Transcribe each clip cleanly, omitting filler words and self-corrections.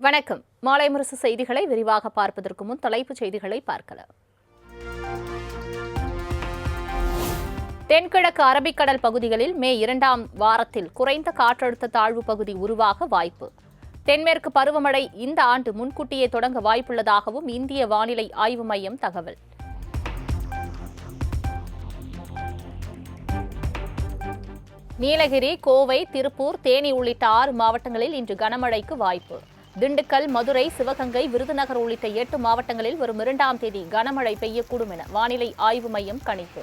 வணக்கம். மாலை முரசு செய்திகளை விரிவாக பார்ப்பதற்கு முன் தலைப்புச் செய்திகளை பார்க்கலாம். தென்கிழக்கு அரபிக்கடல் பகுதிகளில் மே 2ஆம் வாரத்தில் குறைந்த காற்றழுத்த தாழ்வு பகுதி உருவாக வாய்ப்பு. தென்மேற்கு பருவமழை இந்த ஆண்டு முன்கூட்டியே தொடங்க வாய்ப்புள்ளதாகவும் இந்திய வானிலை ஆய்வு மையம் தகவல். நீலகிரி, கோவை, திருப்பூர், தேனி உள்ளிட்ட 6 மாவட்டங்களில் இன்று கனமழைக்கு வாய்ப்பு. திண்டுக்கல், மதுரை, சிவகங்கை, விருதுநகர் உள்ளிட்ட 8 மாவட்டங்களில் வரும் 2ஆம் தேதி கனமழை பெய்யக்கூடும் என வானிலை ஆய்வு மையம் கணிப்பு.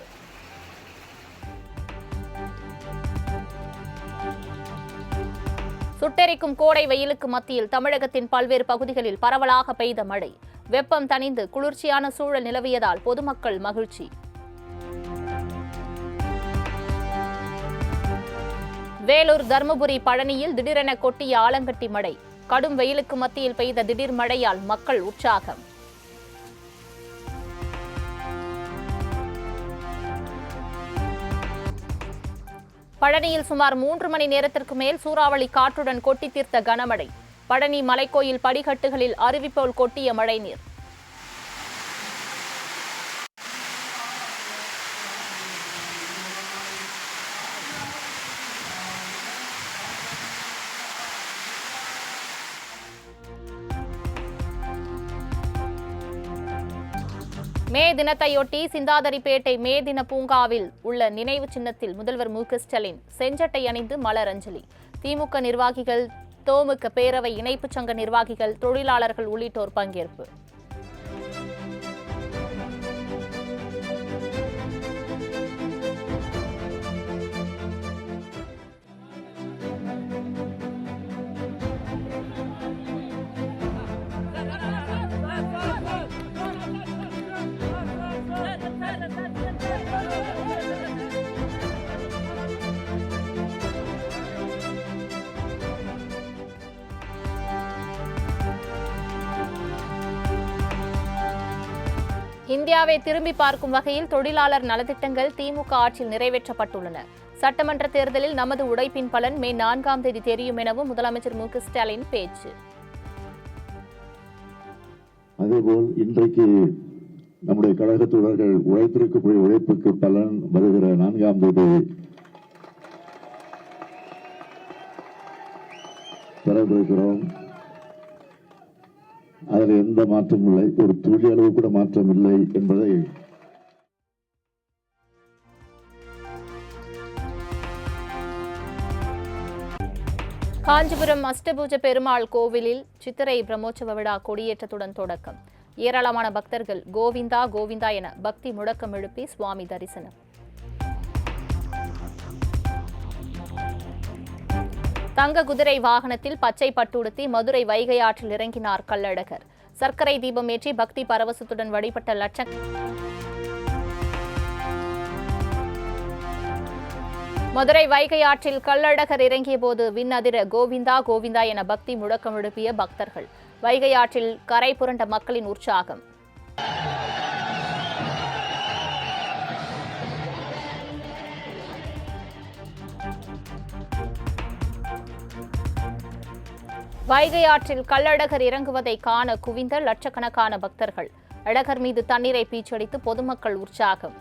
சுட்டெரிக்கும் கோடை வெயிலுக்கு மத்தியில் தமிழகத்தின் பல்வேறு பகுதிகளில் பரவலாக பெய்த மழை. வெப்பம் தணிந்து குளிர்ச்சியான சூழல் நிலவியதால் பொதுமக்கள் மகிழ்ச்சி. வேலூர், தருமபுரி, பழனியில் திடீரென கொட்டிய ஆலங்கட்டி மழை. கடும் வெயிலுக்கு மத்தியில் பெய்த திடீர் மழையால் மக்கள் உற்சாகம். பழனியில் சுமார் 3 மணி நேரத்திற்கு மேல் சூறாவளி காற்றுடன் கொட்டி தீர்த்த கனமழை. பழனி மலைக்கோயில் படிக்கட்டுகளில் அருவி போல் கொட்டிய மழைநீர். மே தினத்தையொட்டி சிந்தாதிரிப்பேட்டை மே தின பூங்காவில் உள்ள நினைவு சின்னத்தில் முதல்வர் மு.க.ஸ்டாலின் செஞ்சட்டை அணிந்து மலரஞ்சலி. திமுக நிர்வாகிகள், தோமுக பேரவை இணைப்புச் சங்க நிர்வாகிகள், தொழிலாளர்கள் உள்ளிட்டோர் பங்கேற்பு. இந்தியாவை திரும்பி பார்க்கும் வகையில் தொழிலாளர் நலத்திட்டங்கள் திமுக ஆட்சியில் நிறைவேற்றப்பட்டுள்ளன. சட்டமன்ற தேர்தலில் நமது உழைப்பின் பலன் மே 4ஆம் தேதி தெரியும் எனவும் முதலமைச்சர் மு.க.ஸ்டாலின் பேச்சு. அதேபோல் இன்றைக்கு நம்முடைய கழக தோழர்கள் உழைத்திருக்கக்கூடிய உழைப்புக்கு பலன் வருகிற 4ஆம் தேதி பெறவிருக்கிறோம். அதில் எந்த மாற்றமும் இல்லை, ஒரு துளி அளவு கூட மாற்றம் இல்லை என்பதை காஞ்சிபுரம் அஷ்டபூஜ பெருமாள் கோவிலில் சித்திரை பிரம்மோற்சவ விழா கொடியேற்றத்துடன் தொடக்கம். ஏராளமான பக்தர்கள் கோவிந்தா கோவிந்தா என பக்தி முழக்கம் எழுப்பி சுவாமி தரிசனம். தங்க குதிரை வாகனத்தில் பச்சை பட்டுடுத்தி மதுரை வைகை ஆற்றில் இறங்கினார் கள்ளழகர். சர்க்கரை தீபம் ஏற்றி பக்தி பரவசத்துடன் வழிபட்ட மதுரை வைகை ஆற்றில் கள்ளழகர் இறங்கிய போது விண்ணதிர கோவிந்தா கோவிந்தா என பக்தி முழக்கம் எழுப்பிய பக்தர்கள். வைகை ஆற்றில் கரை புரண்ட மக்களின் உற்சாகம். வைகை ஆற்றில் கள்ளழகர் இறங்குவதை காண குவிந்த லட்சக்கணக்கான பக்தர்கள். அழகர் மீது தண்ணீரை பீச்சடித்து பொதுமக்கள் உற்சாகம்.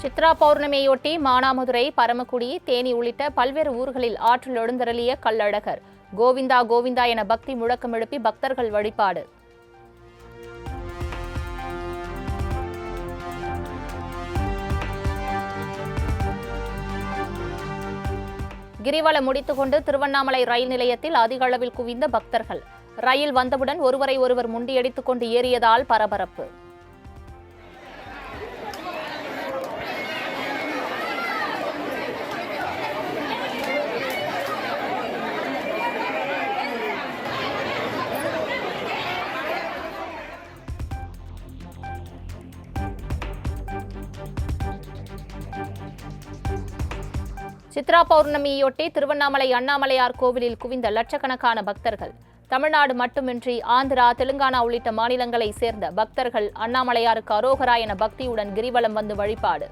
சித்ரா பௌர்ணமியொட்டி மானாமதுரை, பரமக்குடி, தேனி உள்ளிட்ட பல்வேறு ஊர்களில் ஆற்றில் எழுந்தருளிய கள்ளழகர். கோவிந்தா கோவிந்தா என பக்தி முழக்கம் எழுப்பி பக்தர்கள் வழிபாடு. கிரிவலம் முடித்துக்கொண்டு திருவண்ணாமலை ரயில் நிலையத்தில் அதிக அளவில் குவிந்த பக்தர்கள். ரயில் வந்தவுடன் ஒருவரை ஒருவர் முண்டியடித்துக் கொண்டு ஏறியதால் பரபரப்பு. சித்ரா பௌர்ணமியொட்டி திருவண்ணாமலை அண்ணாமலையார் கோவிலில் குவிந்த லட்சக்கணக்கான பக்தர்கள். தமிழ்நாடு மட்டுமின்றி ஆந்திரா, தெலுங்கானா உள்ளிட்ட மாநிலங்களை சேர்ந்த பக்தர்கள் அண்ணாமலையாருக்கு அரோகரா என பக்தியுடன் கிரிவலம் வந்து வழிபாடு.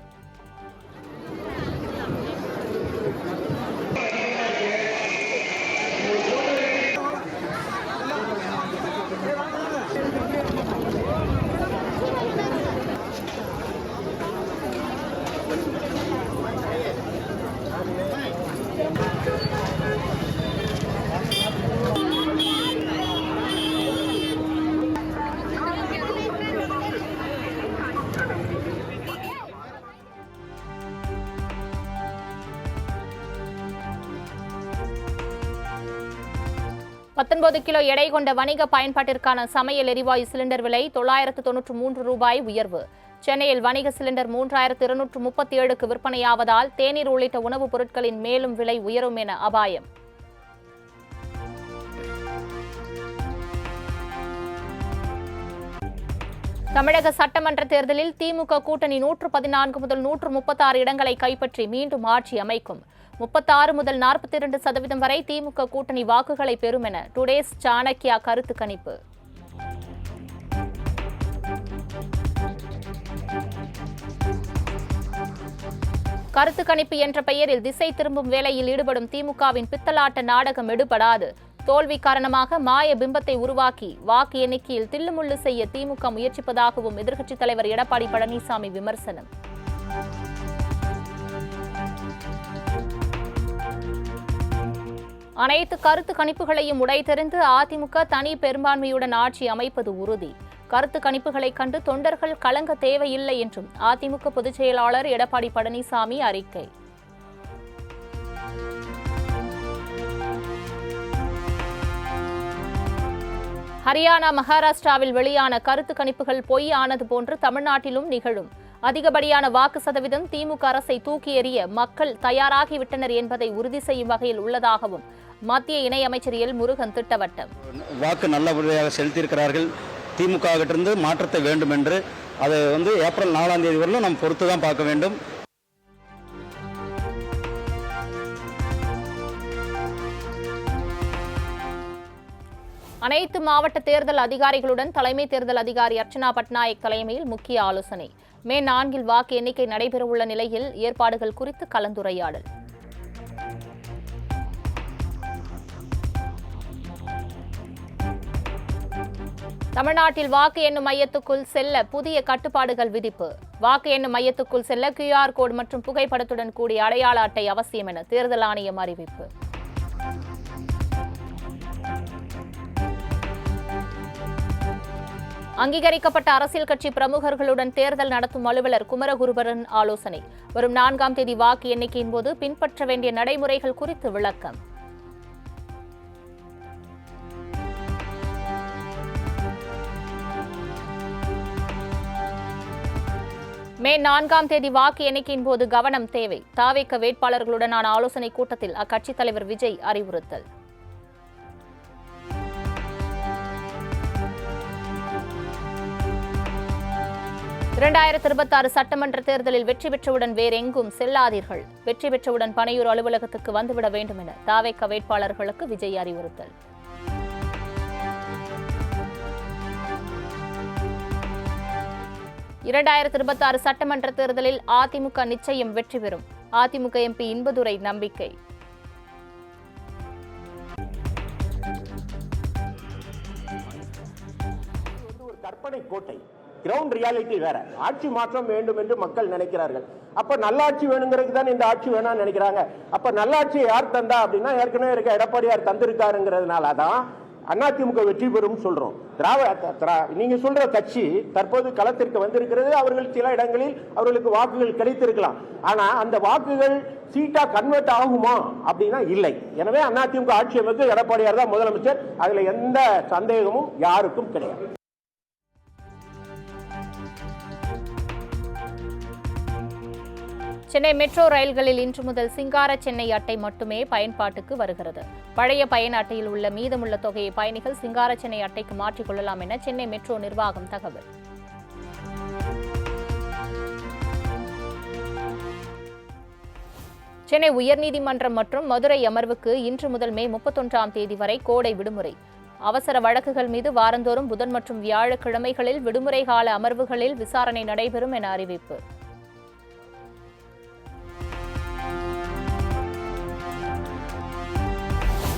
$19 கிலோ எடை கொண்ட வணிக பயன்பாட்டிற்கான சமையல் எரிவாயு சிலிண்டர் விலை $993 உயர்வு. சென்னையில் வணிக சிலிண்டர் 3237க்கு விற்பனையாவதால் தேநீர் உள்ளிட்ட உணவுப் பொருட்களின் மேலும் விலை உயரும் என அபாயம். தமிழக சட்டமன்ற தேர்தலில் திமுக கூட்டணி 114 முதல் 136 இடங்களை கைப்பற்றி மீண்டும் ஆட்சி அமைக்கும். 36 முதல் 42% வரை திமுக கூட்டணி வாக்குகளை பெறும் என டுடேஸ் சாணக்கியா கருத்து கணிப்பு. கருத்து கணிப்பு என்ற பெயரில் திசை திரும்பும் வேலையில் ஈடுபடும் திமுகவின் பித்தலாட்ட நாடகம் எடுபடாது. தோல்வி காரணமாக மாய பிம்பத்தை உருவாக்கி வாக்கு எண்ணிக்கையில் தில்லுமுள்ளு செய்ய திமுக முயற்சிப்பதாகவும் எதிர்க்கட்சித் தலைவர் எடப்பாடி பழனிசாமி விமர்சனம். அனைத்து கருத்து கணிப்புகளையும் உடைத்தெறிந்து அதிமுக தனி பெரும்பான்மையுடன் ஆட்சி அமைப்பது உறுதி. கருத்து கணிப்புகளை கண்டு தொண்டர்கள் கலங்க தேவையில்லை என்றும் அதிமுக பொதுச் செயலாளர் எடப்பாடி பழனிசாமி அறிக்கை. ஹரியானா, மகாராஷ்டிராவில் வெளியான கருத்து கணிப்புகள் பொய் ஆனது போன்று தமிழ்நாட்டிலும் நிகழும். அதிகப்படியான வாக்கு சதவீதம் திமுக அரசை தூக்கி எறிய மக்கள் தயாராகிவிட்டனர் என்பதை உறுதி செய்யும் வகையில் உள்ளதாகவும் மத்திய இணையமைச்சர் எல் முருகன் திட்டவட்டம். வாக்கு நல்லபடியாக செலுத்தியிருக்கிறார்கள். திமுக கிட்டிருந்து மாற்றத்தை வேண்டும் என்று அதை ஏப்ரல் 4ஆம் தேதி வரலும் நாம் பொறுத்து தான் பார்க்க வேண்டும். அனைத்து மாவட்ட தேர்தல் அதிகாரிகளுடன் தலைமை தேர்தல் அதிகாரி அர்ச்சனா பட்நாயக் தலைமையில் முக்கிய ஆலோசனை. மே 4 வாக்கு எண்ணிக்கை நடைபெறவுள்ள நிலையில் ஏற்பாடுகள் குறித்து கலந்துரையாடல். தமிழ்நாட்டில் வாக்கு எண்ணும் மையத்துக்குள் செல்ல புதிய கட்டுப்பாடுகள் விதிப்பு. வாக்கு எண்ணும் மையத்துக்குள் செல்ல QR கோடு மற்றும் புகைப்படத்துடன் கூடிய அடையாள அட்டை அவசியம் என தேர்தல் ஆணையம் அறிவிப்பு. அங்கீகரிக்கப்பட்ட அரசியல் கட்சி பிரமுகர்களுடன் தேர்தல் நடத்தும் அலுவலர் குமரகுருபரன் ஆலோசனை. வரும் 4ஆம் தேதி வாக்கு எண்ணிக்கையின் போது பின்பற்ற வேண்டிய நடைமுறைகள் குறித்து விளக்கம். மே 4ஆம் தேதி வாக்கு எண்ணிக்கையின் போது கவனம் தேவை. தாவேக வேட்பாளர்களுடனான ஆலோசனை கூட்டத்தில் அக்கட்சித் தலைவர் விஜய் அறிவுறுத்தல். (2026) சட்டமன்ற தேர்தலில் வெற்றி பெற்றவுடன் வேறெங்கும் செல்லாதீர்கள். வெற்றி பெற்றவுடன் பனையூர் அலுவலகத்துக்கு வந்துவிட வேண்டும் என தாவேக வேட்பாளர்களுக்கு விஜய் அறிவுறுத்தல். 2026 சட்டமன்ற தேர்தலில் அதிமுக நிச்சயம் வெற்றி பெறும். அதிமுக எம்பி இன்பதுரை நம்பிக்கை. ஒரு கற்பனை கோட்டை, கிரவுண்ட் ரியாலிட்டி வேற. ஆட்சி மாற்றம் வேண்டும் என்று மக்கள் நினைக்கிறார்கள். அப்ப நல்லாட்சி வேணுங்கிறதுக்கு தான் இந்த ஆட்சி வேணாம்னு நினைக்கிறாங்க. அப்ப நல்லாட்சியை யார் தந்தா அப்படின்னா ஏற்கனவே இருக்க எடப்பாடியார் தந்திருக்காருங்கிறதுனால தான் அதிமுக வெற்றி பெறும் சொல்றோம். நீங்க சொல்ற கட்சி தற்போது களத்திற்கு வந்திருக்கிறது. அவர்கள் சில இடங்களில் அவர்களுக்கு வாக்குகள் கிடைத்திருக்கலாம். ஆனா அந்த வாக்குகள் சீட்டா கன்வெர்ட் ஆகுமா அப்படின்னா இல்லை. எனவே அதிமுக ஆட்சி அமைக்க எடப்பாடியார் தான் முதலமைச்சர். அதுல எந்த சந்தேகமும் யாருக்கும் கிடையாது. சென்னை மெட்ரோ ரயில்களில் இன்று முதல் சிங்கார சென்னை அட்டை மட்டுமே பயன்பாட்டுக்கு வருகிறது. பழைய பயண அட்டையில் உள்ள மீதமுள்ள தொகையை பயணிகள் சிங்கார சென்னை அட்டைக்கு மாற்றிக் கொள்ளலாம் என சென்னை மெட்ரோ நிர்வாகம் தகவல். சென்னை உயர்நீதிமன்றம் மற்றும் மதுரை அமர்வுக்கு இன்று முதல் மே 31ஆம் தேதி வரை கோடை விடுமுறை. அவசர வழக்குகள் மீது வாரந்தோறும் புதன் மற்றும் வியாழக்கிழமைகளில் விடுமுறை கால அமர்வுகளில் விசாரணை நடைபெறும் என அறிவிப்பு.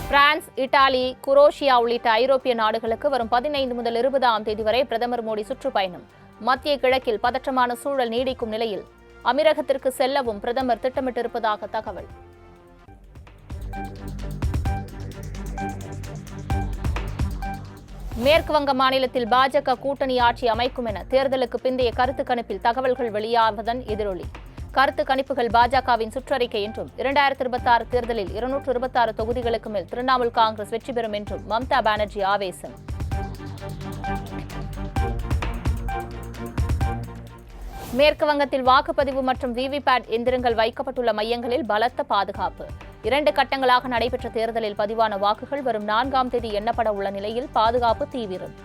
பிரான்ஸ், இத்தாலி, குரோஷியா உள்ளிட்ட ஐரோப்பிய நாடுகளுக்கு வரும் 15 முதல் 20ஆம் தேதி வரை பிரதமர் மோடி சுற்றுப்பயணம். மத்திய கிழக்கில் பதற்றமான சூழல் நீடிக்கும் நிலையில் அமீரகத்திற்கு செல்லவும் பிரதமர் திட்டமிட்டிருப்பதாக தகவல். மேற்கு வங்க மாநிலத்தில் பாஜக கூட்டணி ஆட்சி அமைக்கும் என தேர்தலுக்கு பிந்தைய கருத்து கணிப்பில் தகவல்கள் வெளியாவதன் எதிரொலி. கருத்து கணிப்புகள் பாஜகவின் சுற்றறிக்கை என்றும் 2026 தேர்தலில் 226 தொகுதிகளுக்கு மேல் திரிணாமுல் காங்கிரஸ் வெற்றி பெறும் என்றும் மம்தா பானர்ஜி ஆவேசம். மேற்கு வங்கத்தில் வாக்குப்பதிவு மற்றும் விவிபேட் எந்திரங்கள் வைக்கப்பட்டுள்ள மையங்களில் பலத்த பாதுகாப்பு. 2 கட்டங்களாக நடைபெற்ற தேர்தலில் பதிவான வாக்குகள் வரும் 4ஆம் தேதி எண்ணப்பட உள்ள நிலையில் பாதுகாப்பு தீவிரம்.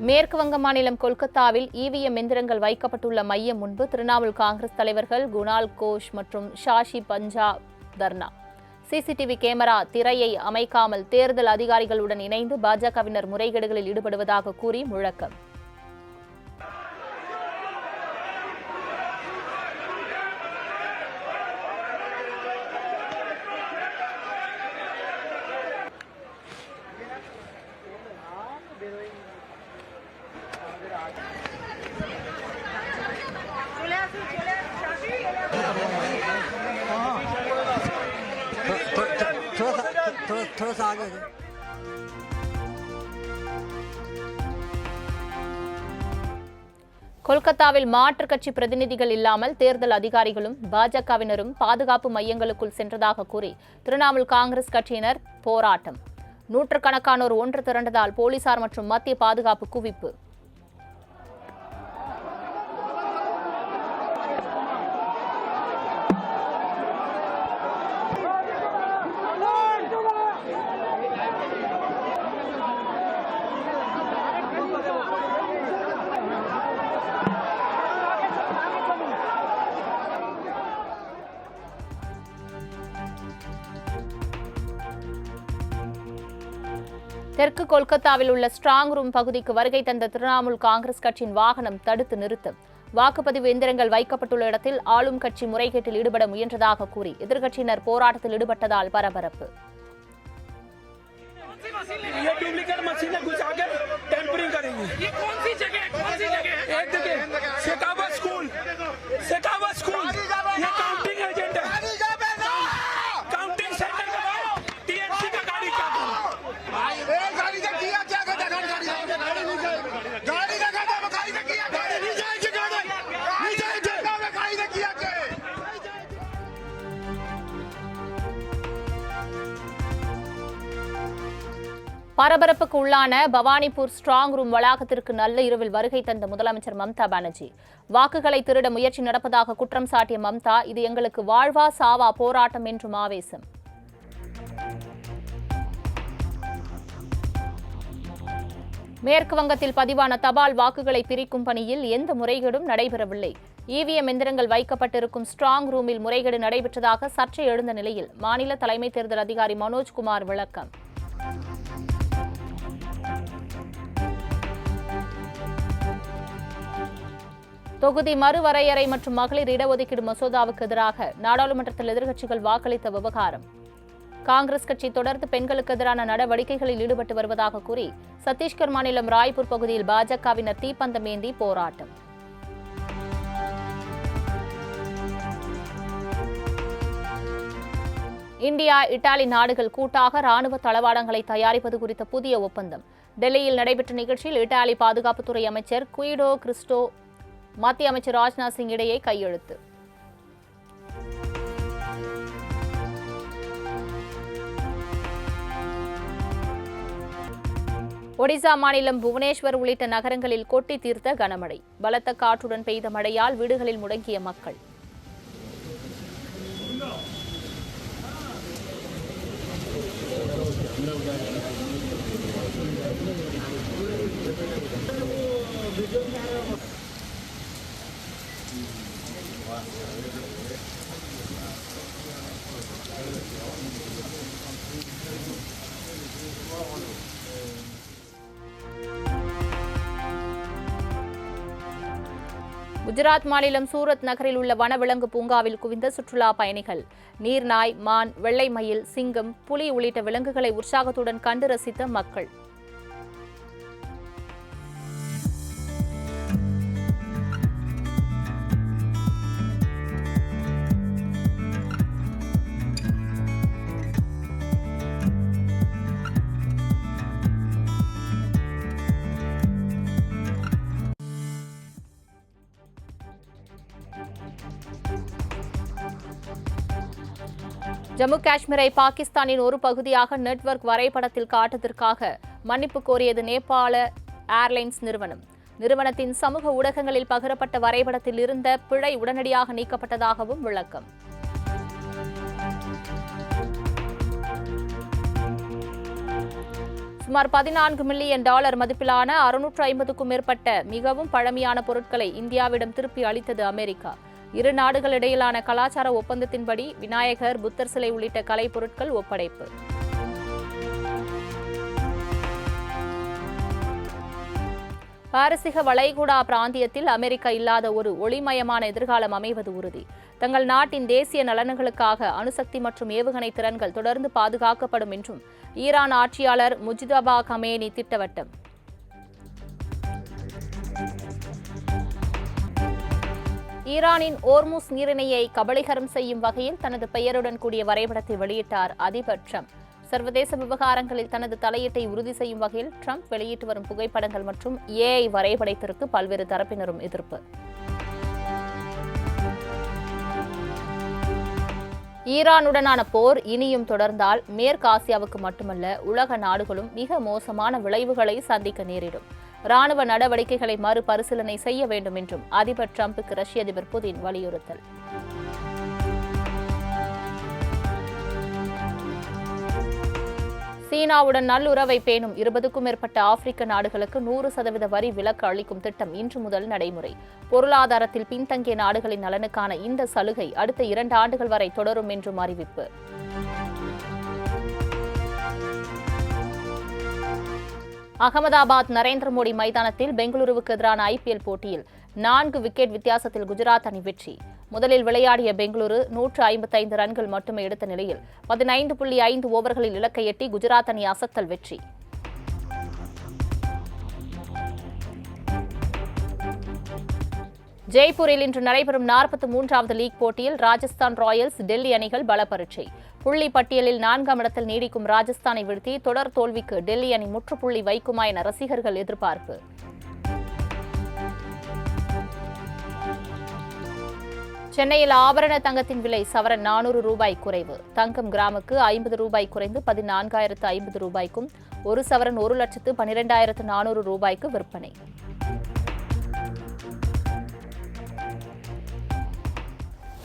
மேற்கு வங்க மாநிலம் கொல்கத்தாவில் இவிஎம் எந்திரங்கள் வைக்கப்பட்டுள்ள மையம் முன்பு திரிணாமுல் காங்கிரஸ் தலைவர்கள் குணால் கோஷ் மற்றும் ஷாஷி பஞ்சா தர்ணா. சிசிடிவி கேமரா திரையை அமைக்காமல் தேர்தல் அதிகாரிகளுடன் இணைந்து பாஜகவினர் முறைகேடுகளில் ஈடுபடுவதாக கூறி முழக்கம். थोड़ा सा आगे கொல்கத்தாவில் மாற்றுக் கட்சி பிரதிநிதிகள் இல்லாமல் தேர்தல் அதிகாரிகளும் பாஜகவினரும் பாதுகாப்பு மையங்களுக்குள் சென்றதாக கூறி திரிணாமுல் காங்கிரஸ் கட்சியினர் போராட்டம். நூற்றுக்கணக்கானோர் ஒன்று திரண்டதால் போலீசார் மற்றும் மத்திய பாதுகாப்பு குவிப்பு. தெற்கு கொல்கத்தாவில் உள்ள ஸ்ட்ராங் ரூம் பகுதிக்கு வருகை தந்த திரிணாமுல் காங்கிரஸ் கட்சியின் வாகனம் தடுத்து நிறுத்தம். வாக்குப்பதிவு எந்திரங்கள் வைக்கப்பட்டுள்ள இடத்தில் ஆளும் கட்சி முறைகேட்டில் ஈடுபட முயன்றதாக கூறி எதிர்க்கட்சியினர் போராட்டத்தில் ஈடுபட்டதால் பரபரப்பு. பரபரப்புக்கு உள்ளான பவானிபூர் ஸ்ட்ராங் ரூம் வளாகத்திற்கு நல்ல இரவில் வருகை தந்த முதலமைச்சர் மம்தா பானர்ஜி வாக்குகளை திருட முயற்சி நடப்பதாக குற்றம் சாட்டிய மம்தா, இது எங்களுக்கு வாழ்வா சாவா போராட்டம் என்றும் ஆவேசம். மேற்கு வங்கத்தில் பதிவான தபால் வாக்குகளை பிரிக்கும் பணியில் எந்த முறைகேடும் நடைபெறவில்லை. இவிஎம் எந்திரங்கள் வைக்கப்பட்டிருக்கும் ஸ்ட்ராங் ரூமில் முறைகேடு நடைபெற்றதாக சர்ச்சை எழுந்த நிலையில் மாநில தலைமை தேர்தல் அதிகாரி மனோஜ்குமார் விளக்கம். தொகுதி மறுவரையறை மற்றும் மகளிர் இடஒதுக்கீடு மசோதாவுக்கு எதிராக நாடாளுமன்றத்தில் எதிர்க்கட்சிகள் வாக்களித்த விவகாரம். காங்கிரஸ் கட்சி தொடர்ந்து பெண்களுக்கு எதிரான நடவடிக்கைகளில் ஈடுபட்டு வருவதாக கூறி சத்தீஸ்கர் மாநிலம் ராய்ப்பூர் பகுதியில் பாஜகவினர் தீப்பந்தம் ஏந்தி போராட்டம். இந்தியா, இத்தாலி நாடுகள் கூட்டாக ராணுவ தளவாடங்களை தயாரிப்பது குறித்த புதிய ஒப்பந்தம். டெல்லியில் நடைபெற்ற நிகழ்ச்சியில் இத்தாலி பாதுகாப்புத்துறை அமைச்சர் குயிடோ கிறிஸ்டோ மத்திய அமைச்சர் ராஜ்நாத் சிங் இடையே கையெழுத்து. ஒடிசா மாநிலம் புவனேஸ்வர் உள்ளிட்ட நகரங்களில் கொட்டி தீர்த்த கனமழை. பலத்த காற்றுடன் பெய்த மழையால் வீடுகளில் முடங்கிய மக்கள். குஜராத் மாநிலம் சூரத் நகரில் உள்ள வனவிலங்கு பூங்காவில் குவிந்த சுற்றுலா பயணிகள் நீர்நாய், மான், வெள்ளை மயில், சிங்கம், புலி உள்ளிட்ட விலங்குகளை உற்சாகத்துடன் கண்டு ரசித்த மக்கள். ஜம்மு காஷ்மீரை பாகிஸ்தானின் ஒரு பகுதியாக நெட்வொர்க் வரைபடத்தில் காட்டுவதற்காக மன்னிப்பு கோரியது நேபாள ஏர்லைன்ஸ் நிறுவனம். நிறுவனத்தின் சமூக ஊடகங்களில் பகிரப்பட்ட வரைபடத்தில் இருந்த பிழை உடனடியாக நீக்கப்பட்டதாகவும் விளக்கம். சுமார் $14 மில்லியன் மதிப்பிலான 650க்கும் மேற்பட்ட மிகவும் பழமையான பொருட்களை இந்தியாவிடம் திருப்பி அளித்தது அமெரிக்கா. இரு நாடுகளிடையிலான கலாச்சார ஒப்பந்தத்தின்படி விநாயகர், புத்தர் சிலை உள்ளிட்ட கலைப் பொருட்கள் ஒப்படைப்பு. பாரசீக வளைகுடா பிராந்தியத்தில் அமெரிக்கா இல்லாத ஒரு ஒளிமயமான எதிர்காலம் அமைவது உறுதி. தங்கள் நாட்டின் தேசிய நலன்களுக்காக அணுசக்தி மற்றும் ஏவுகணை திறன்கள் தொடர்ந்து பாதுகாக்கப்படும் என்றும் ஈரான் ஆட்சியாளர் முஜ்தபா கமேனி திட்டவட்டம். ஈரானின் ஓர்முஸ் நீரிணையை கபளீகரம் செய்யும் வகையில் தனது பெயருடன் கூடிய வரைபடத்தை வெளியிட்டார் அதிபர் ட்ரம்ப். சர்வதேச விவகாரங்களில் தனது தலையீட்டை உறுதி செய்யும் வகையில் ட்ரம்ப் வெளியிட்டு வரும் புகைப்படங்கள் மற்றும் ஏஐ வரைபடத்திற்கு பல்வேறு தரப்பினரும் எதிர்ப்பு. ஈரானுடனான போர் இனியும் தொடர்ந்தால் மேற்கு ஆசியாவுக்கு மட்டுமல்ல உலக நாடுகளும் மிக மோசமான விளைவுகளை சந்திக்க நேரிடும். ராணுவ நடவடிக்கைகளை மறுபரிசீலனை செய்ய வேண்டும் என்றும் அதிபர் ட்ரம்புக்கு ரஷ்ய அதிபர் புதின் வலியுறுத்தல். சீனாவுடன் நல்லுறவை பேணும் 20க்கும் மேற்பட்ட ஆப்பிரிக்க நாடுகளுக்கு 100% வரி விலக்கு அளிக்கும் திட்டம் இன்று முதல் நடைமுறை. பொருளாதாரத்தில் பின்தங்கிய நாடுகளின் நலனுக்கான இந்த சலுகை அடுத்த 2 ஆண்டுகள் வரை தொடரும் என்றும் அறிவிப்பு. அகமதாபாத் நரேந்திர மோடி மைதானத்தில் பெங்களூருவுக்கு எதிரான ஐபிஎல் போட்டியில் 4 விக்கெட் வித்தியாசத்தில் குஜராத் அணி வெற்றி. முதலில் விளையாடிய பெங்களூரு 155 ரன்கள் மட்டுமே எடுத்த நிலையில் 15.5 ஓவர்களில் இலக்கை எட்டி குஜராத் அணி அசத்தல் வெற்றி. ஜெய்ப்பூரில் இன்று நடைபெறும் 43வது லீக் போட்டியில் ராஜஸ்தான் ராயல்ஸ், டெல்லி அணிகள் பலப்பரீட்சை. புள்ளி பட்டியலில் 4ஆம் இடத்தில் நீடிக்கும் ராஜஸ்தானை வீழ்த்தி தொடர் தோல்விக்கு டெல்லி அணி முற்றுப்புள்ளி வைக்குமா என ரசிகர்கள் எதிர்பார்ப்பு. சென்னையில் ஆபரண தங்கத்தின் விலை சவரன் $400 குறைவு. தங்கம் கிராமுக்கு $50 குறைந்து $14,050க்கும், ஒரு சவரன் $1,12,400 விற்பனை.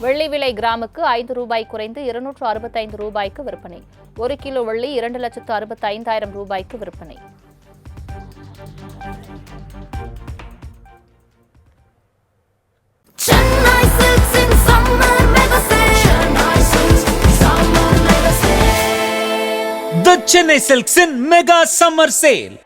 வெள்ளி விலை கிராமுக்கு $5 குறைந்து $265 விற்பனை. 1 கிலோ வெள்ளி $2,65,000 விற்பனை. The Chennai Silks in Mega Summer Sale.